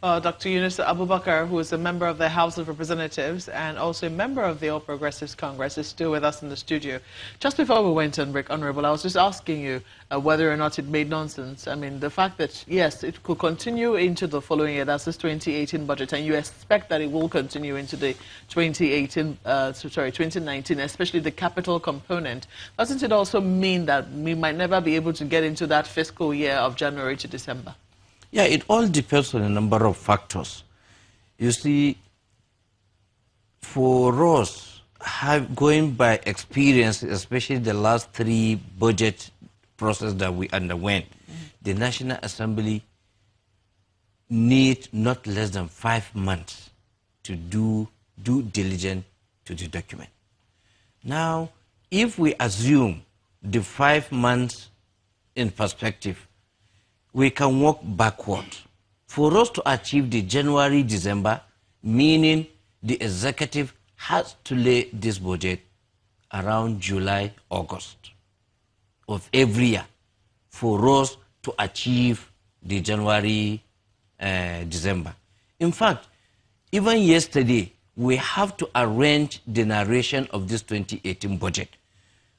Dr. Yunusa Abubakar, who is a member of the House of Representatives and also a member of the All Progressives Congress, is still with us in the studio. Just before we went on break, Honorable, I was just asking you whether or not it made nonsense. I mean, the fact that, yes, it could continue into the following year, that's this 2018 budget, and you expect that it will continue into the 2019, especially the capital component. Doesn't it also mean that we might never be able to get into that fiscal year of January to December? Yeah, it all depends on a number of factors. You see, for us, going by experience, especially the last 3 budget process that we underwent, the National Assembly need not less than 5 months to do due diligence to the document. Now, if we assume the 5 months in perspective, we can work backward. For us to achieve the January-December, meaning the executive has to lay this budget around July, August of every year for us to achieve the January, December. In fact, even yesterday, we have to arrange the narration of this 2018 budget.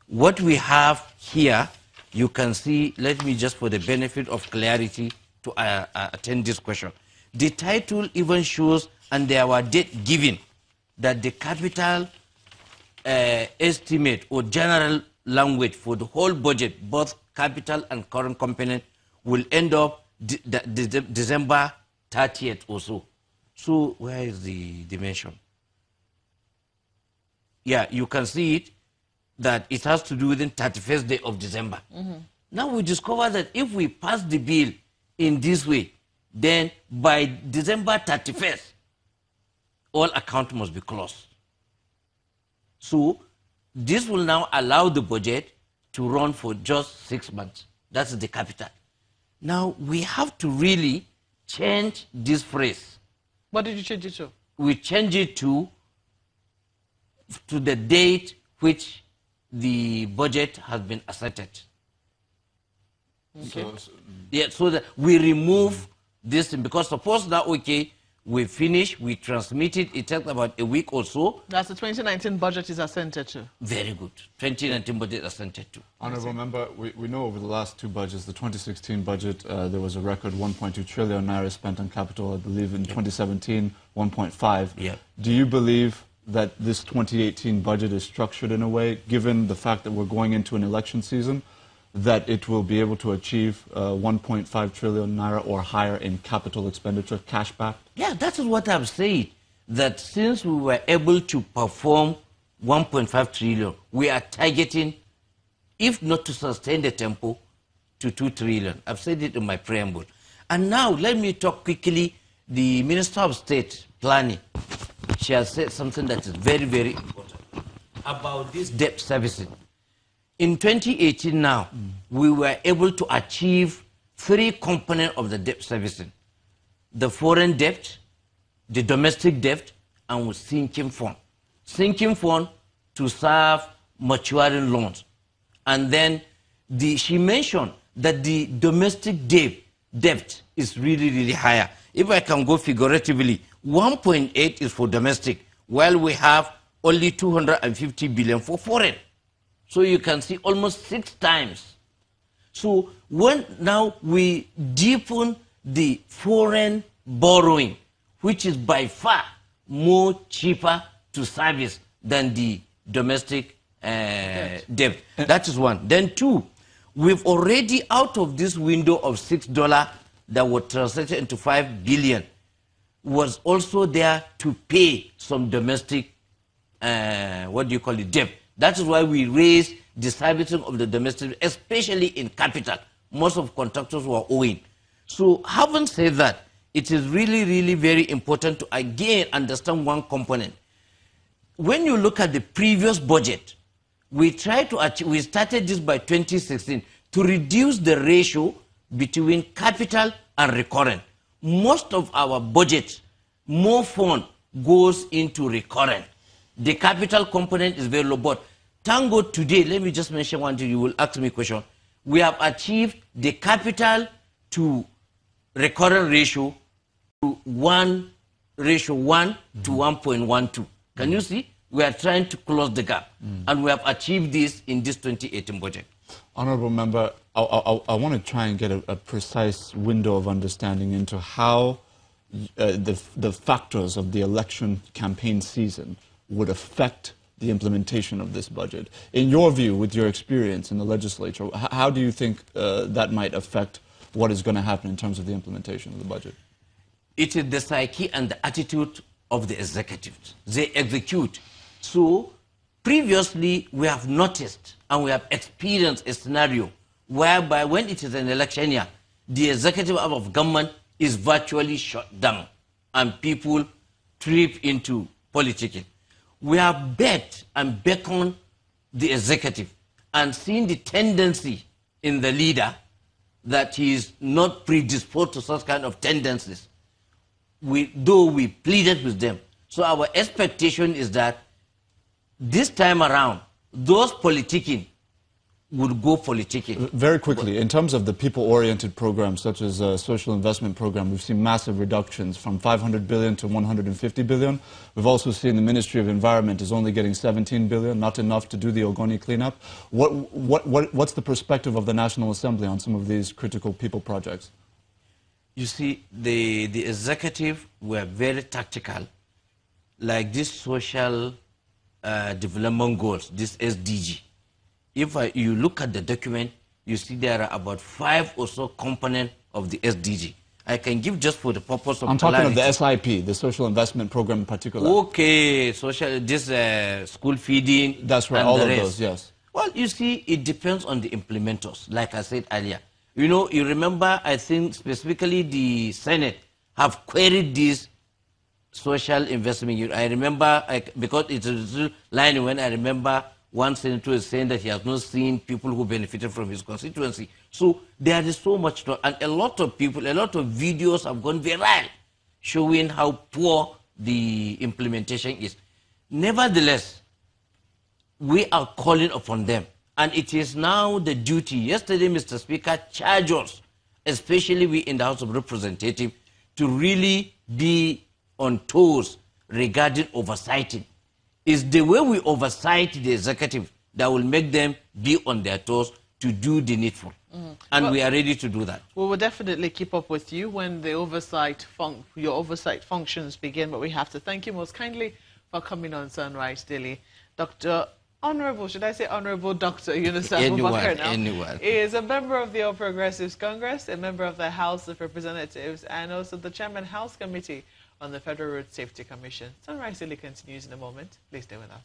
What we have here, you can see, let me just for the benefit of clarity to attend this question. The title even shows, and there were date given, that the capital estimate or general language for the whole budget, both capital and current component, will end up December 30th or so. So where is the dimension? Yeah, you can see it, that it has to do within 31st day of December. Now we discover that if we pass the bill in this way, then by December 31st, all accounts must be closed. So this will now allow the budget to run for just 6 months. That's the capital. Now we have to really change this phrase. What did you change it to? We change it to the date which the budget has been asserted. Okay. So that we remove this thing, because suppose that, okay, we finish, we transmit it, it takes about a week or so. That's the 2019 budget is assented to. Very good. 2019 budget assented to. Honourable Member, we know over the last 2 budgets, the 2016 budget, there was a record 1.2 trillion naira spent on capital, I believe in 2017, 1.5. Yeah. Do you believe that this 2018 budget is structured in a way, given the fact that we're going into an election season, that it will be able to achieve 1.5 trillion naira or higher in capital expenditure, cash back? Yeah, that is what I'm saying, that since we were able to perform 1.5 trillion, we are targeting, if not to sustain the tempo, to 2 trillion. I've said it in my preamble. And now let me talk quickly. The Minister of State Planning, she has said something that is very, very important about this debt servicing. In 2018 now, we were able to achieve 3 components of the debt servicing: the foreign debt, the domestic debt, and with sinking fund. Sinking fund to serve maturing loans. And then she mentioned that the domestic debt is really, really higher. If I can go figuratively, 1.8 is for domestic, while we have only 250 billion for foreign. So you can see almost 6 times. So when now we deepen the foreign borrowing, which is by far more cheaper to service than the domestic debt. That is 1. Then 2, we've already out of this window of $6 that was translated into 5 billion, was also there to pay some domestic, debt. That is why we raised the servicing of the domestic, especially in capital. Most of contractors were owing. So having said that, it is really, really very important to again understand one component. When you look at the previous budget, we tried to achieve, we started this by 2016 to reduce the ratio between capital and recurrent. Most of our budget, more fund goes into recurrent. The capital component is very low, but thank God today, let me just mention one thing, you will ask me a question. We have achieved the capital to recurrent ratio 1 ratio 1 to 1.12. Can you see? We are trying to close the gap, and we have achieved this in this 2018 budget. Honourable Member, I want to try and get a precise window of understanding into how the factors of the election campaign season would affect the implementation of this budget. In your view, with your experience in the legislature, how do you think that might affect what is going to happen in terms of the implementation of the budget? It is the psyche and the attitude of the executives. They execute. So previously, we have noticed and we have experienced a scenario whereby when it is an election year, the executive arm of government is virtually shut down and people trip into politicking. We have begged and beckoned the executive and seen the tendency in the leader that he is not predisposed to such kind of tendencies. Though we pleaded with them. So our expectation is that this time around, those politicking would go politicking. Very quickly, in terms of the people-oriented programs, such as a social investment program, we've seen massive reductions from 500 billion to 150 billion. We've also seen the Ministry of Environment is only getting 17 billion, not enough to do the Ogoni cleanup. What's the perspective of the National Assembly on some of these critical people projects? You see, the executive were very tactical, like this social development goals, this SDG. If you look at the document, you see there are about 5 or so components of the SDG. I can give just for the purpose of I'm talking of the SIP, the Social Investment Program in particular. Okay, school feeding. That's right, all of those, yes. Well, you see, it depends on the implementers, like I said earlier. You know, you remember, I think specifically the Senate have queried this social investment. I remember, because it's a line when I remember one senator is saying that he has not seen people who benefited from his constituency. So there is so much, and a lot of people, a lot of videos have gone viral showing how poor the implementation is. Nevertheless, we are calling upon them. And it is now the duty. Yesterday, Mr. Speaker charged us, especially we in the House of Representatives, to really be on toes regarding oversighting. It's the way we oversight the executive that will make them be on their toes to do the needful. And we are ready to do that. We will definitely keep up with you when the your oversight functions begin. But we have to thank you most kindly for coming on Sunrise Daily. Honorable, should I say Honorable Dr. Yunusa Abubakar now? Anyone. He is a member of the All Progressives Congress, a member of the House of Representatives, and also the Chairman House Committee on the Federal Road Safety Commission. Sunrise Daily continues in a moment. Please stay with us.